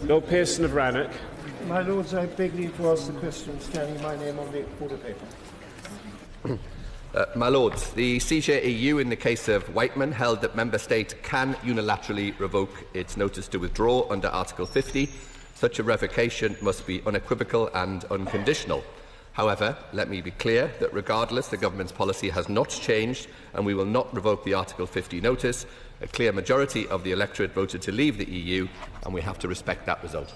Lord Pearson of Rannoch. My Lords, I beg leave to ask the question standing my name on the order paper. My Lords, the CJEU in the case of Whiteman held that Member State can unilaterally revoke its notice to withdraw under Article 50. Such a revocation must be unequivocal and unconditional. However, let me be clear that regardless, the Government's policy has not changed and we will not revoke the Article 50 notice. A clear majority of the electorate voted to leave the EU and we have to respect that result.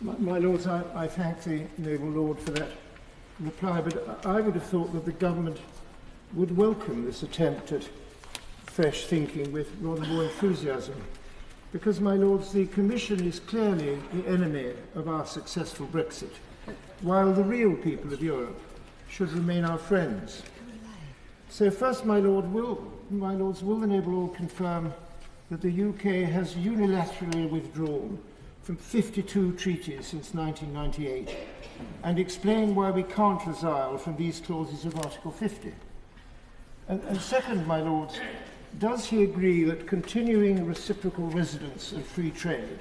My Lords, I thank the noble Lord for that reply, but I would have thought that the Government would welcome this attempt at fresh thinking with rather more enthusiasm. Because, my Lords, the Commission is clearly the enemy of our successful Brexit, while the real people of Europe should remain our friends. So first, my Lords, will the noble Lord confirm that the UK has unilaterally withdrawn from 52 treaties since 1998, and explain why we can't resile from these clauses of Article 50? And second, my Lords, does he agree that continuing reciprocal residence and free trade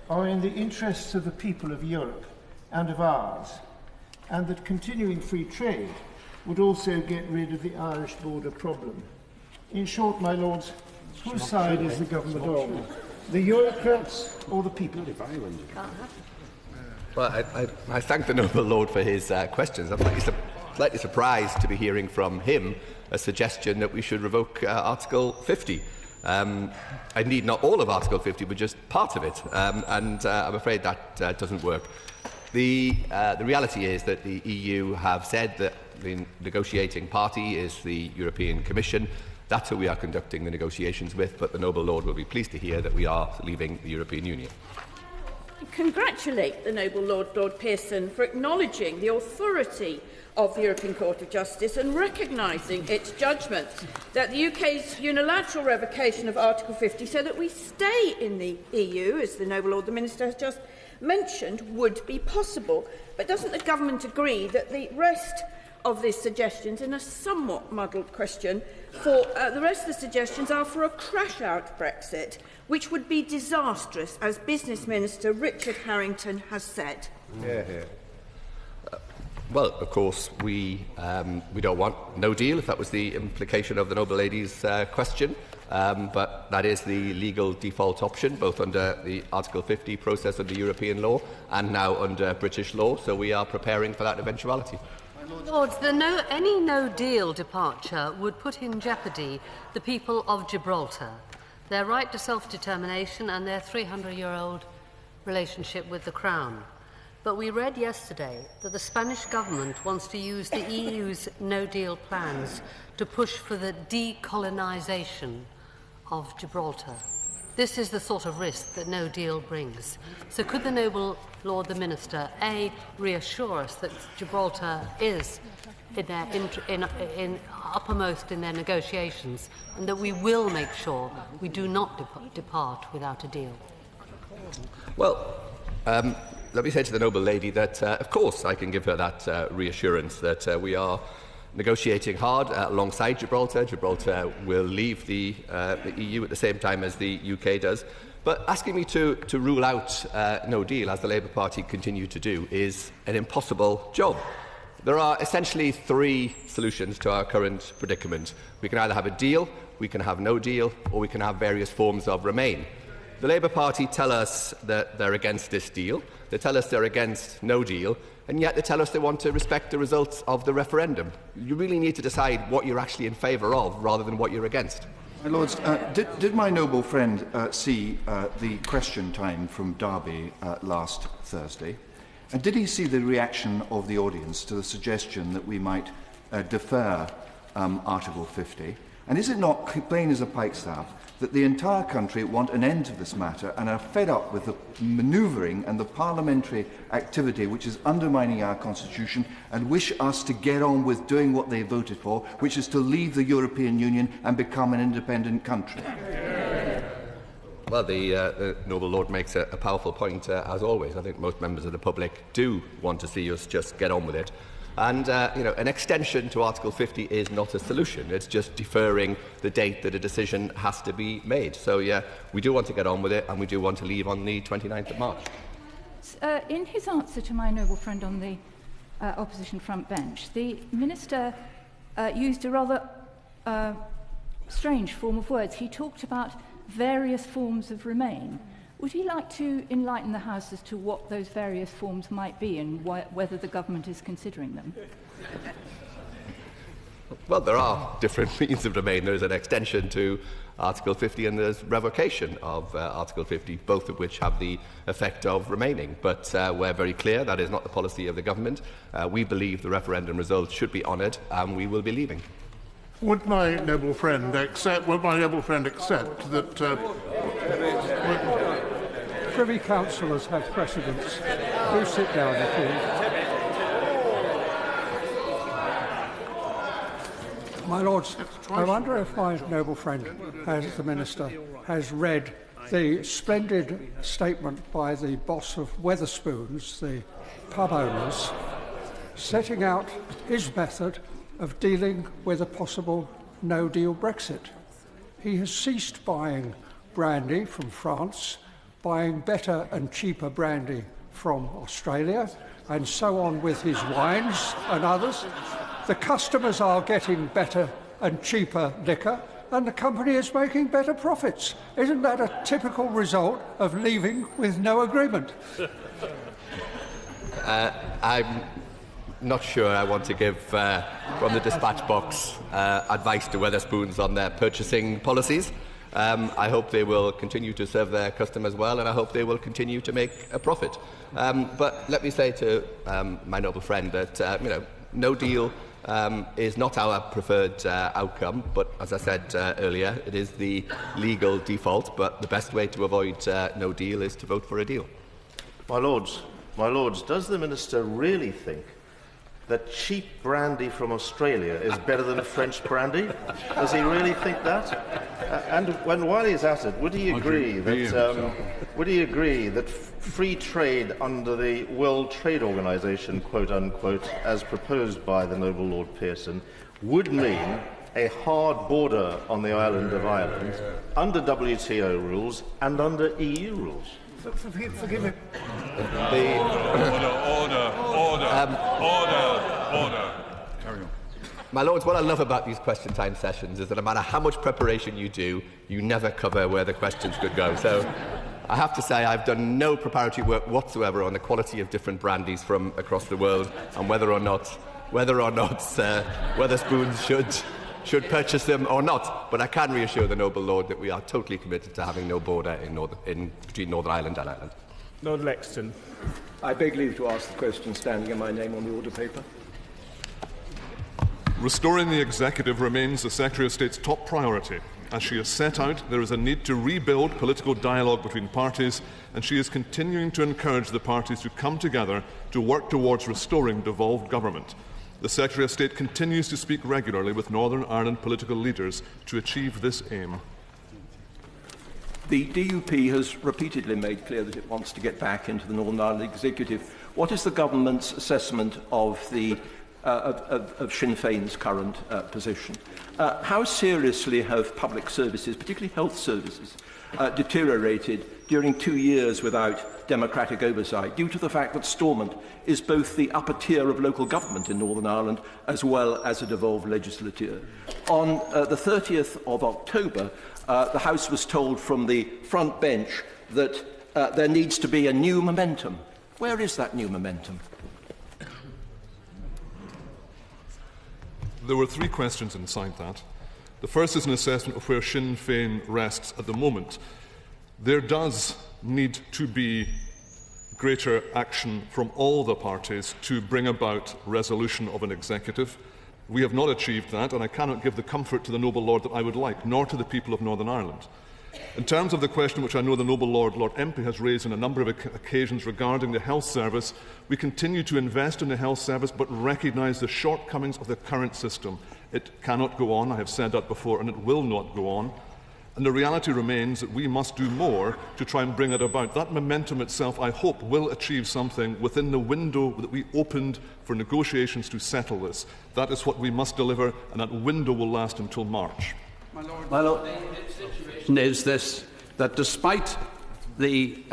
are in the interests of the people of Europe and of ours, and that continuing free trade would also get rid of the Irish border problem? In short, my Lords, whose side is the Government on? The Eurocrats or the people? Well, I thank the noble Lord for his questions. I'm slightly surprised to be hearing from him a suggestion that we should revoke Article 50. Indeed, not all of Article 50, but just part of it. And I'm afraid that doesn't work. The reality is that the EU have said that the negotiating party is the European Commission. That's who we are conducting the negotiations with, but the noble Lord will be pleased to hear that we are leaving the European Union. I congratulate the noble Lord Pearson for acknowledging the authority of the European Court of Justice and recognising its judgment that the UK's unilateral revocation of Article 50 so that we stay in the EU, as the noble Lord the Minister has just mentioned, would be possible. But doesn't the Government agree that the rest of these suggestions, in a somewhat muddled question, the rest of the suggestions are for a crash-out Brexit, which would be disastrous, as Business Minister Richard Harrington has said? Well, of course, we don't want no deal, if that was the implication of the noble lady's question. But that is the legal default option, both under the Article 50 process under European law and now under British law. So we are preparing for that eventuality. Lords, any no-deal departure would put in jeopardy the people of Gibraltar, their right to self-determination and their 300-year-old relationship with the Crown. But we read yesterday that the Spanish government wants to use the EU's no-deal plans to push for the decolonisation of Gibraltar. This is the sort of risk that no deal brings. So could the noble Lord the Minister, A, reassure us that Gibraltar is uppermost in their negotiations and that we will make sure we do not depart without a deal? Well, let me say to the noble lady that, of course, I can give her that reassurance that we are negotiating hard alongside Gibraltar. Gibraltar will leave the EU at the same time as the UK does. But asking me to rule out no deal, as the Labour Party continue to do, is an impossible job. There are essentially three solutions to our current predicament. We can either have a deal, we can have no deal, or we can have various forms of remain. The Labour Party tell us that they're against this deal, they tell us they're against no deal, and yet they tell us they want to respect the results of the referendum. You really need to decide what you're actually in favour of rather than what you're against. My Lords, did my noble friend see the question time from Derby last Thursday? And did he see the reaction of the audience to the suggestion that we might defer Article 50? And is it not plain as a pikestaff that the entire country want an end to this matter and are fed up with the manoeuvring and the parliamentary activity which is undermining our constitution and wish us to get on with doing what they voted for, which is to leave the European Union and become an independent country? Well, the noble Lord makes a powerful point, as always. I think most members of the public do want to see us just get on with it. And an extension to Article 50 is not a solution. It's just deferring the date that a decision has to be made. So, yeah, we do want to get on with it, and we do want to leave on the 29th of March. In his answer to my noble friend on the opposition front bench, the Minister used a rather strange form of words. He talked about various forms of Remain. Would he like to enlighten the House as to what those various forms might be and whether the government is considering them? Well, there are different means of Remain. There's an extension to Article 50 and there's revocation of Article 50, both of which have the effect of remaining. But we're very clear that is not the policy of the government. We believe the referendum results should be honoured and we will be leaving. Would my noble friend accept that Privy Councillors have precedence. Do sit down, please. My Lords, I wonder if my noble friend, the Minister, has read the splendid statement by the boss of Wetherspoons, the pub owners, setting out his method of dealing with a possible no-deal Brexit. He has ceased buying brandy from France, buying better and cheaper brandy from Australia, and so on with his wines and others. The customers are getting better and cheaper liquor, and the company is making better profits. Isn't that a typical result of leaving with no agreement? I'm not sure I want to give, from the dispatch box, advice to Wetherspoons on their purchasing policies. I hope they will continue to serve their customers well, and I hope they will continue to make a profit. But let me say to my noble friend that no deal is not our preferred outcome, but as I said earlier, it is the legal default, but the best way to avoid no deal is to vote for a deal. My Lords, does the Minister really think that cheap brandy from Australia is better than French brandy? Does he really think that? And while he's at it, would he agree that free trade under the World Trade Organization, quote unquote, as proposed by the noble Lord Pearson, would mean a hard border on the island of Ireland under WTO rules and under EU rules? Forgive me. Order. Carry on. My Lords, what I love about these question time sessions is that no matter how much preparation you do, you never cover where the questions could go. So I have to say I've done no preparatory work whatsoever on the quality of different brandies from across the world and whether or not Wetherspoons should purchase them or not. But I can reassure the noble Lord that we are totally committed to having no border between Northern Ireland and Ireland. Lord Lexden. I beg leave to ask the question standing in my name on the order paper. Restoring the executive remains the Secretary of State's top priority. As she has set out, there is a need to rebuild political dialogue between parties, and she is continuing to encourage the parties to come together to work towards restoring devolved government. The Secretary of State continues to speak regularly with Northern Ireland political leaders to achieve this aim. The DUP has repeatedly made clear that it wants to get back into the Northern Ireland Executive. What is the government's assessment of Sinn Féin's current position? How seriously have public services, particularly health services, deteriorated during 2 years without democratic oversight, due to the fact that Stormont is both the upper tier of local government in Northern Ireland as well as a devolved legislature? On the 30th of October, the House was told from the front bench that there needs to be a new momentum. Where is that new momentum? There were 3 questions inside that. The first is an assessment of where Sinn Féin rests at the moment. There does need to be greater action from all the parties to bring about resolution of an executive. We have not achieved that, and I cannot give the comfort to the noble Lord that I would like, nor to the people of Northern Ireland. In terms of the question which I know the noble Lord Empey has raised on a number of occasions regarding the health service, we continue to invest in the health service but recognise the shortcomings of the current system. It cannot go on, I have said that before, and it will not go on. And the reality remains that we must do more to try and bring it about. That momentum itself, I hope, will achieve something within the window that we opened for negotiations to settle this. That is what we must deliver, and that window will last until March. My Lord, the situation is this, that despite the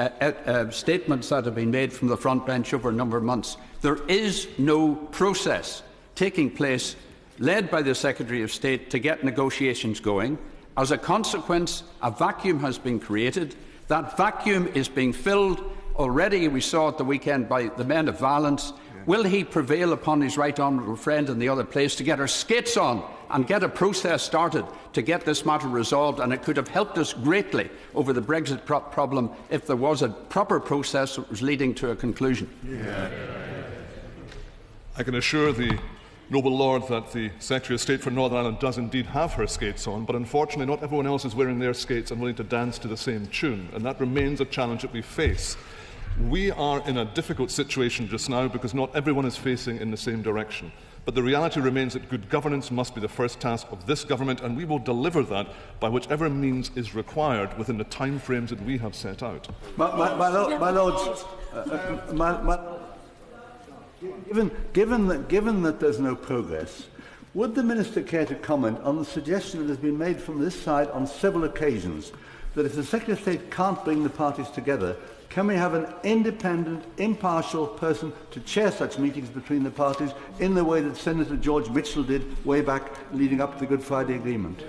statements that have been made from the front bench over a number of months, there is no process taking place led by the Secretary of State to get negotiations going. As a consequence, a vacuum has been created. That vacuum is being filled already, we saw at the weekend, by the men of violence. Will he prevail upon his right honourable friend in the other place to get our skates on and get a process started to get this matter resolved? And it could have helped us greatly over the Brexit problem if there was a proper process that was leading to a conclusion. I can assure the noble Lord that the Secretary of State for Northern Ireland does indeed have her skates on, but unfortunately not everyone else is wearing their skates and willing to dance to the same tune, and that remains a challenge that we face. We are in a difficult situation just now because not everyone is facing in the same direction. But the reality remains that good governance must be the first task of this government, and we will deliver that by whichever means is required within the time frames that we have set out. My Lords, given that there's no progress, would the Minister care to comment on the suggestion that has been made from this side on several occasions that if the Secretary of State can't bring the parties together, can we have an independent, impartial person to chair such meetings between the parties in the way that Senator George Mitchell did way back leading up to the Good Friday Agreement?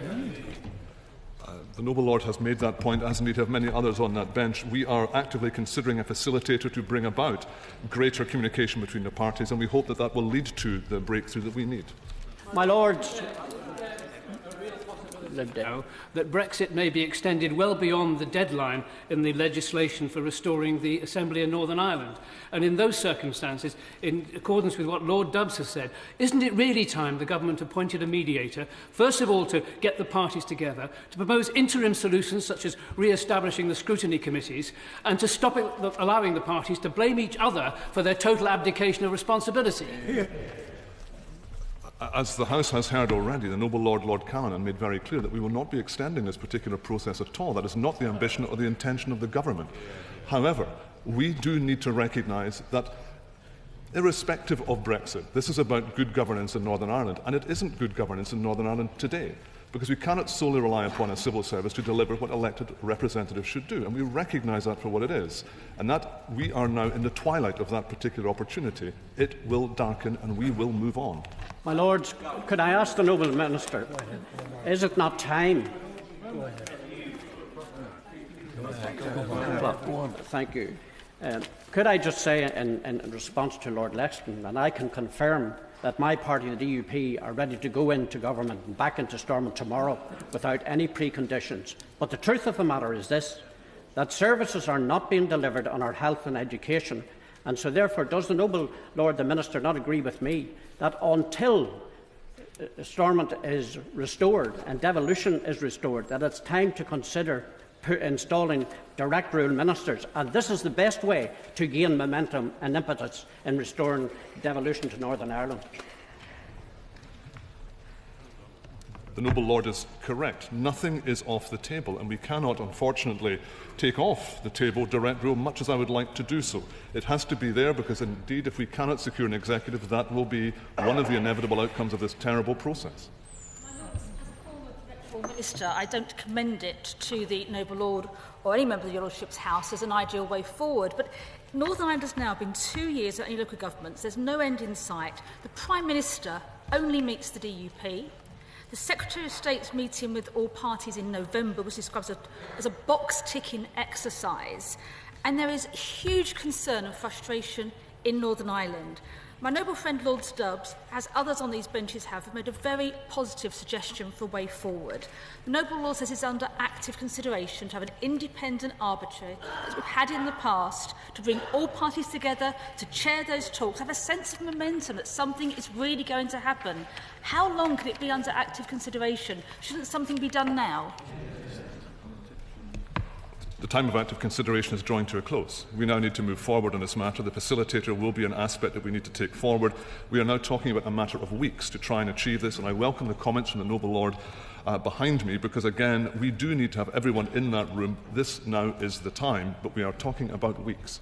The noble Lord has made that point, as indeed have many others on that bench. We are actively considering a facilitator to bring about greater communication between the parties, and we hope that that will lead to the breakthrough that we need. My Lords, that Brexit may be extended well beyond the deadline in the legislation for restoring the Assembly in Northern Ireland. And in those circumstances, in accordance with what Lord Dubs has said, isn't it really time the government appointed a mediator, first of all to get the parties together, to propose interim solutions such as re-establishing the scrutiny committees, and to stop allowing the parties to blame each other for their total abdication of responsibility? As the House has heard already, the noble Lord Callanan made very clear that we will not be extending this particular process at all. That is not the ambition or the intention of the government. However, we do need to recognise that irrespective of Brexit, this is about good governance in Northern Ireland, and it isn't good governance in Northern Ireland today, because we cannot solely rely upon a civil service to deliver what elected representatives should do, and we recognise that for what it is, and that we are now in the twilight of that particular opportunity. It will darken and we will move on. My Lords, could I ask the noble Minister, is it not time? Thank you. Could I just say in response to Lord Lexden, and I can confirm that my party, the DUP, are ready to go into government and back into Stormont tomorrow without any preconditions. But the truth of the matter is this, that services are not being delivered on our health and education, and so therefore does the noble Lord the Minister not agree with me that until Stormont is restored and devolution is restored, that it's time to consider installing direct rule ministers, and this is the best way to gain momentum and impetus in restoring devolution to Northern Ireland? The noble Lord is correct. Nothing is off the table, and we cannot, unfortunately, take off the table direct rule, much as I would like to do so. It has to be there because, indeed, if we cannot secure an executive, that will be one of the inevitable outcomes of this terrible process. Minister, I don't commend it to the noble Lord or any member of your Lordship's House as an ideal way forward, but Northern Ireland has now been 2 years at any local governments. There's no end in sight. The Prime Minister only meets the DUP. The Secretary of State's meeting with all parties in November was described as a box-ticking exercise, and there is huge concern and frustration in Northern Ireland. My noble friend Lord Dubs, as others on these benches have, made a very positive suggestion for a way forward. The noble Lord says it's under active consideration to have an independent arbitrator, as we've had in the past, to bring all parties together, to chair those talks, have a sense of momentum that something is really going to happen. How long can it be under active consideration? Shouldn't something be done now? The time of active consideration is drawing to a close. We now need to move forward on this matter. The facilitator will be an aspect that we need to take forward. We are now talking about a matter of weeks to try and achieve this, and I welcome the comments from the noble Lord behind me, because, again, we do need to have everyone in that room. This now is the time, but we are talking about weeks.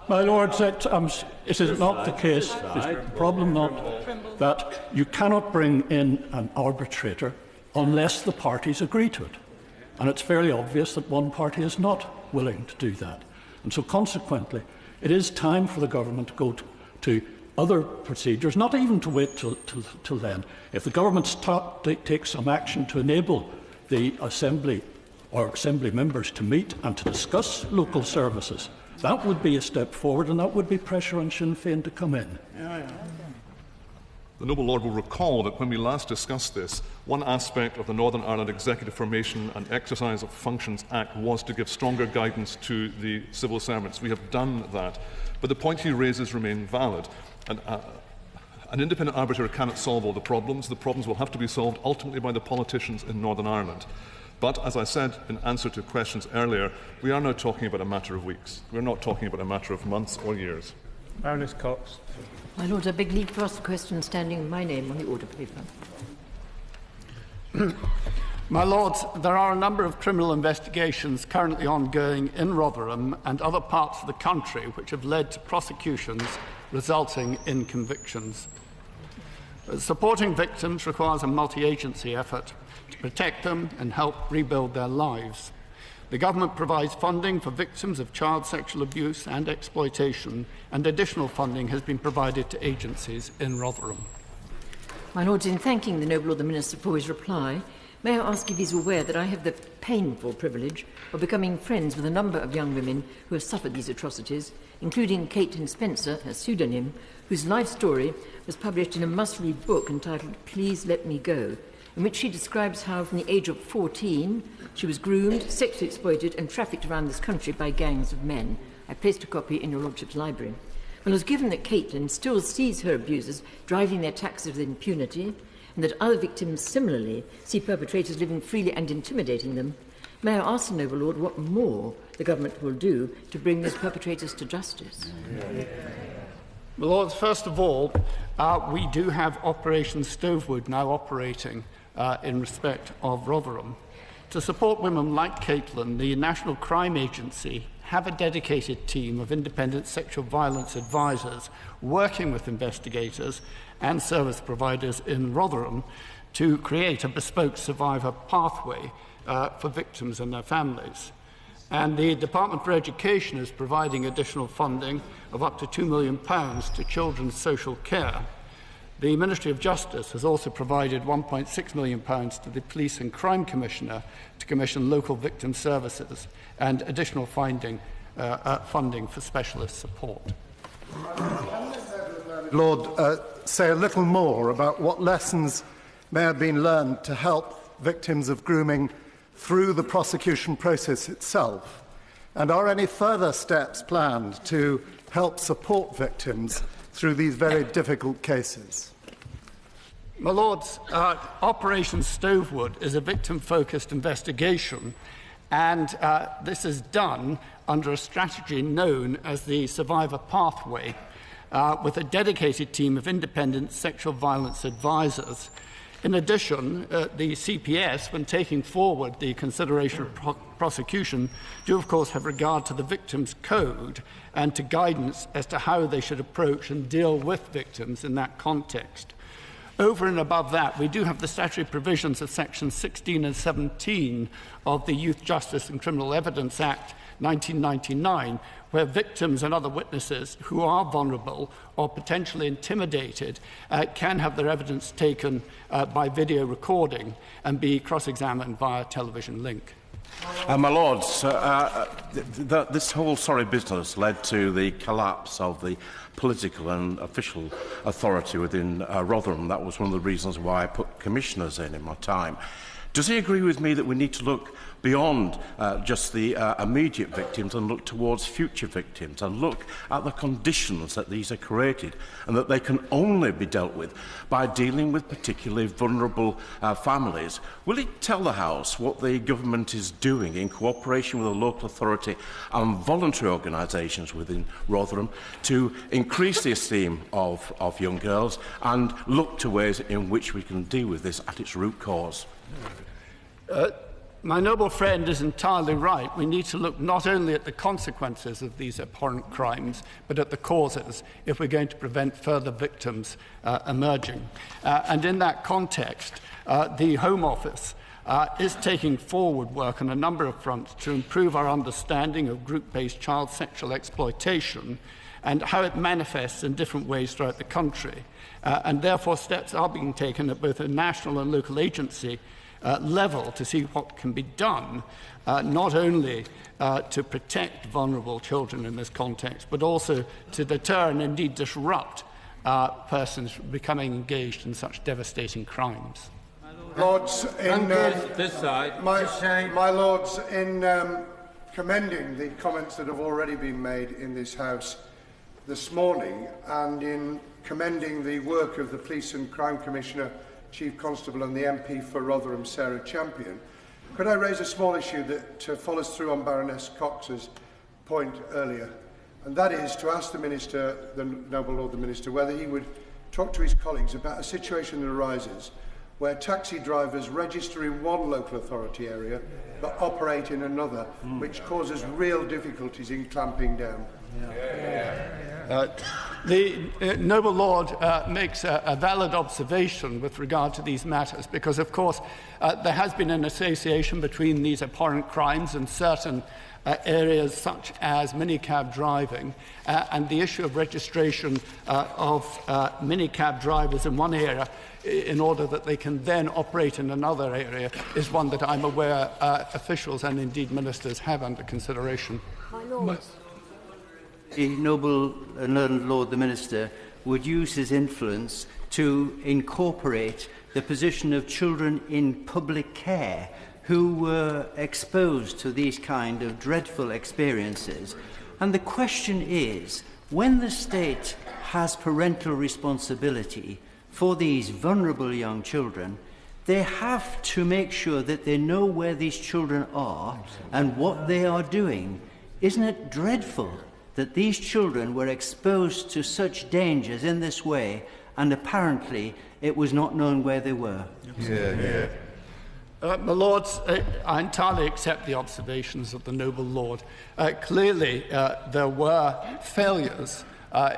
My Lords, it is not the case, the problem not, that you cannot bring in an arbitrator unless the parties agree to it. And it's fairly obvious that one party is not willing to do that. And so consequently, it is time for the government to go to other procedures, not even to wait till then. If the government takes some action to enable the Assembly or Assembly members to meet and to discuss local services, that would be a step forward, and that would be pressure on Sinn Féin to come in. The noble Lord will recall that when we last discussed this, one aspect of the Northern Ireland Executive Formation and Exercise of Functions Act was to give stronger guidance to the civil servants. We have done that. But the point he raises remain valid. An independent arbitrator cannot solve all the problems. The problems will have to be solved ultimately by the politicians in Northern Ireland. But, as I said in answer to questions earlier, we are now talking about a matter of weeks. We're not talking about a matter of months or years. Baroness Cox. My Lord, I beg leave to ask the question standing with my name on the order paper. My Lords, there are a number of criminal investigations currently ongoing in Rotherham and other parts of the country which have led to prosecutions resulting in convictions. Supporting victims requires a multi-agency effort to protect them and help rebuild their lives. The government provides funding for victims of child sexual abuse and exploitation, and additional funding has been provided to agencies in Rotherham. My Lords, in thanking the noble Lord the Minister for his reply, may I ask if he is aware that I have the painful privilege of becoming friends with a number of young women who have suffered these atrocities, including Caitlin Spencer, her pseudonym, whose life story was published in a must-read book entitled Please Let Me Go, in which she describes how from the age of 14 she was groomed, sexually exploited and trafficked around this country by gangs of men. I placed a copy in your Lordship's library. Well, it was given that Caitlin still sees her abusers driving their taxis with impunity, and that other victims similarly see perpetrators living freely and intimidating them, may I ask the noble Lord what more the government will do to bring these perpetrators to justice? Well, Lords, first of all, we do have Operation Stovewood now operating in respect of Rotherham. To support women like Caitlin, the National Crime Agency have a dedicated team of independent sexual violence advisors working with investigators and service providers in Rotherham to create a bespoke survivor pathway for victims and their families. And the Department for Education is providing additional funding of up to £2 million to children's social care. The Ministry of Justice has also provided £1.6 million to the Police and Crime Commissioner to commission local victim services and additional funding for specialist support. Lord, say a little more about what lessons may have been learned to help victims of grooming through the prosecution process itself, and are any further steps planned to help support victims through these very difficult cases? My Lords, Operation Stovewood is a victim-focused investigation, and this is done under a strategy known as the Survivor Pathway, with a dedicated team of independent sexual violence advisors. In addition, the CPS, when taking forward the consideration of prosecution, do of course have regard to the victims' code and to guidance as to how they should approach and deal with victims in that context. Over and above that, we do have the statutory provisions of Sections 16 and 17 of the Youth Justice and Criminal Evidence Act 1999, where victims and other witnesses who are vulnerable or potentially intimidated can have their evidence taken by video recording and be cross-examined via television link. My Lords, this whole sorry business led to the collapse of the political and official authority within Rotherham. That was one of the reasons why I put commissioners in my time. Does he agree with me that we need to look beyond just the immediate victims and look towards future victims and look at the conditions that these are created and that they can only be dealt with by dealing with particularly vulnerable families? Will he tell the House what the government is doing in cooperation with the local authority and voluntary organisations within Rotherham to increase the esteem of young girls and look to ways in which we can deal with this at its root cause? My noble friend is entirely right. We need to look not only at the consequences of these abhorrent crimes, but at the causes if we're going to prevent further victims emerging. And in that context, the Home Office is taking forward work on a number of fronts to improve our understanding of group-based child sexual exploitation and how it manifests in different ways throughout the country. And therefore, steps are being taken at both a national and local agency level to see what can be done, not only to protect vulnerable children in this context, but also to deter and indeed disrupt persons becoming engaged in such devastating crimes. Lords, in this side. My Lords, in commending the comments that have already been made in this House this morning, and in commending the work of the Police and Crime Commissioner, Chief Constable and the MP for Rotherham, Sarah Champion, could I raise a small issue that follows through on Baroness Cox's point earlier, and that is to ask the Minister, the Noble Lord the Minister, whether he would talk to his colleagues about a situation that arises where taxi drivers register in one local authority area but operate in another, which causes real difficulties in clamping down. The Noble Lord makes a valid observation with regard to these matters because, of course, there has been an association between these abhorrent crimes and certain areas such as minicab driving, and the issue of registration of minicab drivers in one area in order that they can then operate in another area is one that I'm aware officials and indeed ministers have under consideration. My Lord. The Noble Lord the Minister would use his influence to incorporate the position of children in public care who were exposed to these kind of dreadful experiences. And the question is, when the state has parental responsibility for these vulnerable young children, they have to make sure that they know where these children are and what they are doing. Isn't it dreadful that these children were exposed to such dangers in this way, and apparently it was not known where they were? My Lords, I entirely accept the observations of the Noble Lord. Clearly, there were failures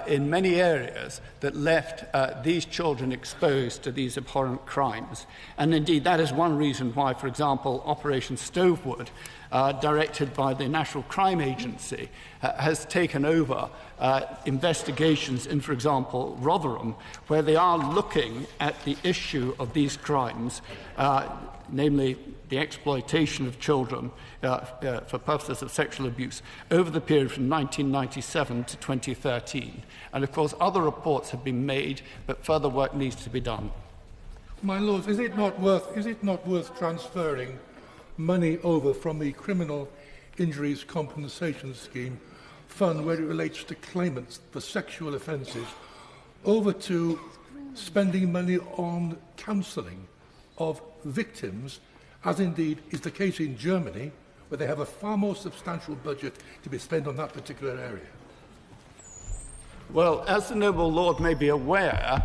in many areas that left these children exposed to these abhorrent crimes. And indeed, that is one reason why, for example, Operation Stovewood, directed by the National Crime Agency, has taken over investigations in, for example, Rotherham, where they are looking at the issue of these crimes, namely the exploitation of children for purposes of sexual abuse over the period from 1997 to 2013. And of course, other reports have been made, but further work needs to be done. My Lords, is it not worth transferring money over from the Criminal Injuries Compensation Scheme fund, where it relates to claimants for sexual offences, over to spending money on counselling of victims, as indeed is the case in Germany, where they have a far more substantial budget to be spent on that particular area? Well, as the Noble Lord may be aware,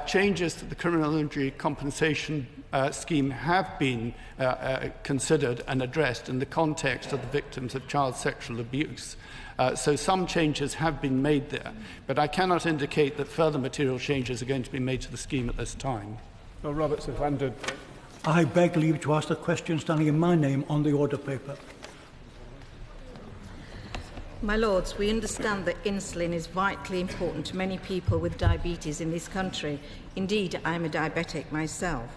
changes to the Criminal Injury Compensation Scheme have been considered and addressed in the context of the victims of child sexual abuse. So some changes have been made there, but I cannot indicate that further material changes are going to be made to the scheme at this time. Roberts of Llandudno. I beg leave to ask the question standing in my name on the order paper. My Lords, we understand that insulin is vitally important to many people with diabetes in this country. Indeed, I am a diabetic myself.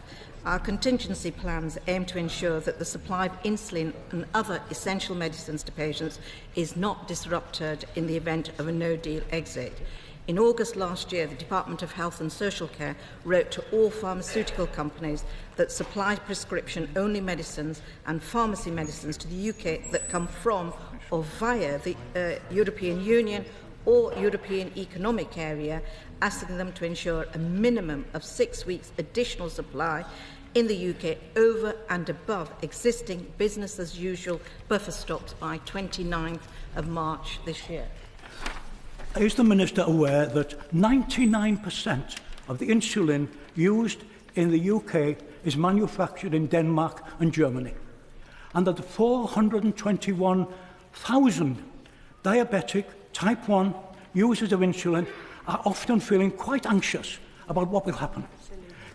Our contingency plans aim to ensure that the supply of insulin and other essential medicines to patients is not disrupted in the event of a no-deal exit. In August last year, the Department of Health and Social Care wrote to all pharmaceutical companies that supply prescription-only medicines and pharmacy medicines to the UK that come from or via the European Union or European Economic Area, asking them to ensure a minimum of 6 weeks additional supply in the UK over and above existing business-as-usual buffer stocks by 29th of March this year. Is the Minister aware that 99% of the insulin used in the UK is manufactured in Denmark and Germany, and that the 421,000 diabetic type 1 users of insulin are often feeling quite anxious about what will happen.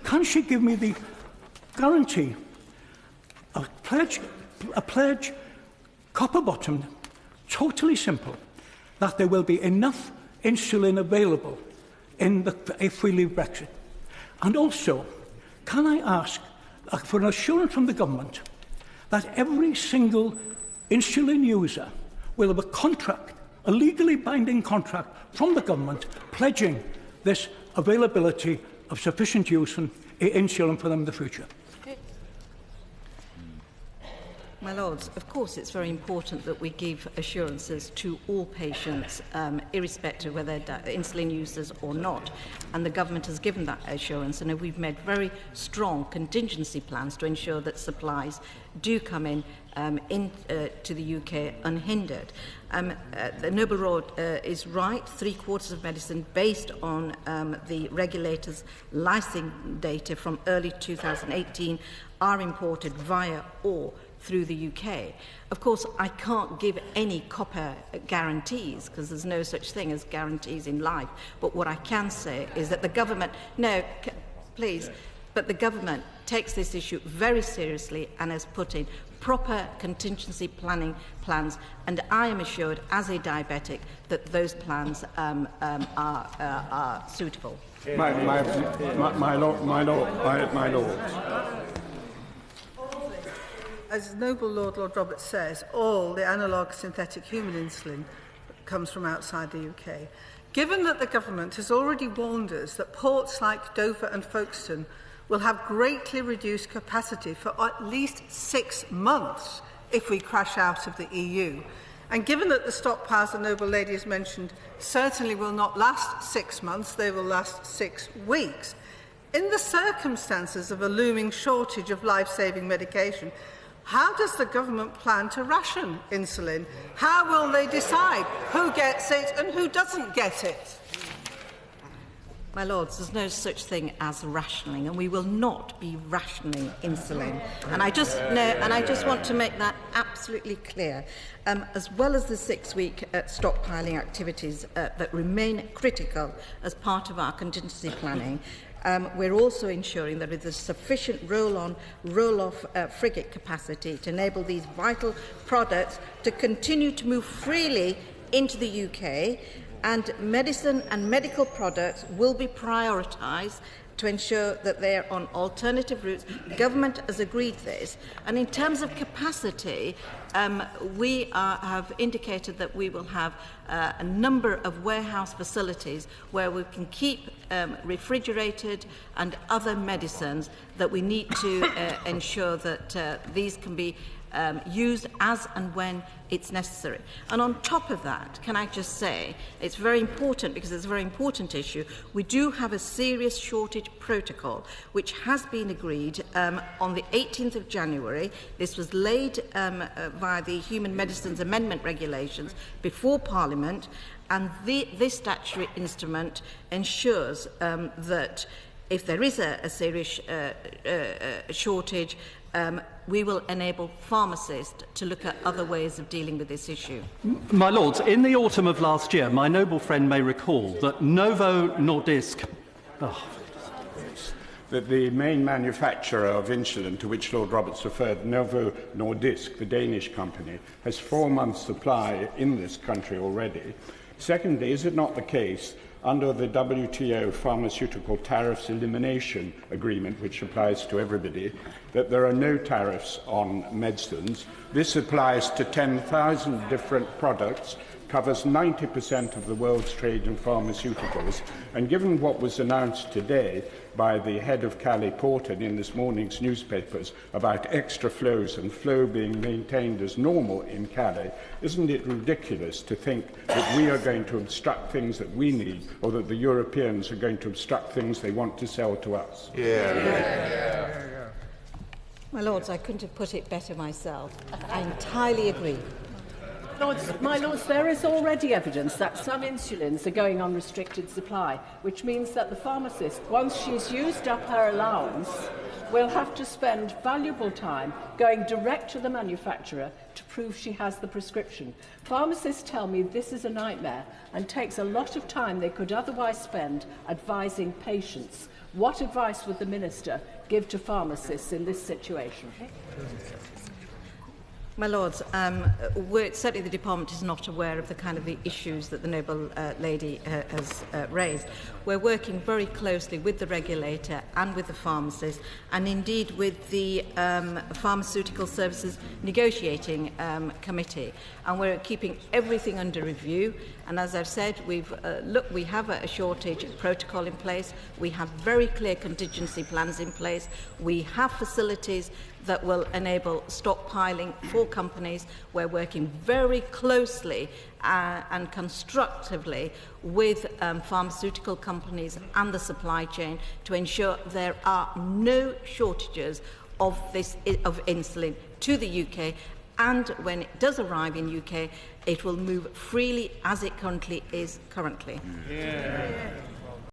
Can she give me the guarantee, a pledge, copper-bottomed, totally simple, that there will be enough insulin available if we leave Brexit? And also, can I ask for an assurance from the government that every single insulin user will have a contract, a legally binding contract from the government pledging this availability of sufficient insulin for them in the future? My Lords, of course it's very important that we give assurances to all patients, irrespective of whether they're insulin users or not, and the government has given that assurance, and we've made very strong contingency plans to ensure that supplies do come in to the UK unhindered. The Noble Lord is right. 3/4 of medicine based on the regulator's licensing data from early 2018 are imported via or through the UK. Of course, I can't give any copper guarantees because there's no such thing as guarantees in life. But what I can say is that the government, but the government takes this issue very seriously and has put in proper contingency plans, and I am assured, as a diabetic, that those plans are suitable. My lord. As Noble Lord Roberts says, all the analogue synthetic human insulin comes from outside the UK. Given that the government has already warned us that ports like Dover and Folkestone will have greatly reduced capacity for at least 6 months if we crash out of the EU, and given that the stockpiles the Noble Lady has mentioned certainly will not last 6 months, they will last 6 weeks, in the circumstances of a looming shortage of life-saving medication, how does the government plan to ration insulin? How will they decide who gets it and who doesn't get it? My Lords, there's no such thing as rationing, and we will not be rationing insulin. And I just want to make that absolutely clear. As well as the 6-week stockpiling activities that remain critical as part of our contingency planning, we're also ensuring that there is sufficient roll-on, roll-off frigate capacity to enable these vital products to continue to move freely into the UK, and medicine and medical products will be prioritised to ensure that they are on alternative routes. The government has agreed this. And in terms of capacity, we have indicated that we will have a number of warehouse facilities where we can keep refrigerated and other medicines that we need to ensure that these can be used as and when it's necessary. And on top of that, can I just say, it's very important because it's a very important issue, we do have a serious shortage protocol which has been agreed on the 18th of January. This was laid via the Human Medicines Amendment Regulations before Parliament, and this statutory instrument ensures that if there is a serious shortage, we will enable pharmacists to look at other ways of dealing with this issue. My Lords, in the autumn of last year, my noble friend may recall that Novo Nordisk... that the main manufacturer of insulin to which Lord Roberts referred, Novo Nordisk, the Danish company, has 4 months' supply in this country already. Secondly, is it not the case under the WTO Pharmaceutical Tariffs Elimination Agreement, which applies to everybody, that there are no tariffs on medicines? This applies to 10,000 different products, covers 90% of the world's trade in pharmaceuticals, and given what was announced today by the head of Calais Port and in this morning's newspapers about extra flows and flow being maintained as normal in Calais, isn't it ridiculous to think that we are going to obstruct things that we need, or that the Europeans are going to obstruct things they want to sell to us? My Lords, I couldn't have put it better myself. I entirely agree. My Lords, there is already evidence that some insulins are going on restricted supply, which means that the pharmacist, once she's used up her allowance, will have to spend valuable time going direct to the manufacturer to prove she has the prescription. Pharmacists tell me this is a nightmare and takes a lot of time they could otherwise spend advising patients. What advice would the Minister give to pharmacists in this situation? My Lords, certainly the Department is not aware of the kind of the issues that the noble lady has raised. We're working very closely with the regulator and with the pharmacists, and indeed with the Pharmaceutical Services Negotiating Committee, and we're keeping everything under review. And as I've said, we have a shortage protocol in place. We have very clear contingency plans in place. We have facilities that will enable stockpiling for companies. We're working very closely and constructively with pharmaceutical companies and the supply chain to ensure there are no shortages of insulin to the UK, and when it does arrive in UK, it will move freely as it currently is. Yeah.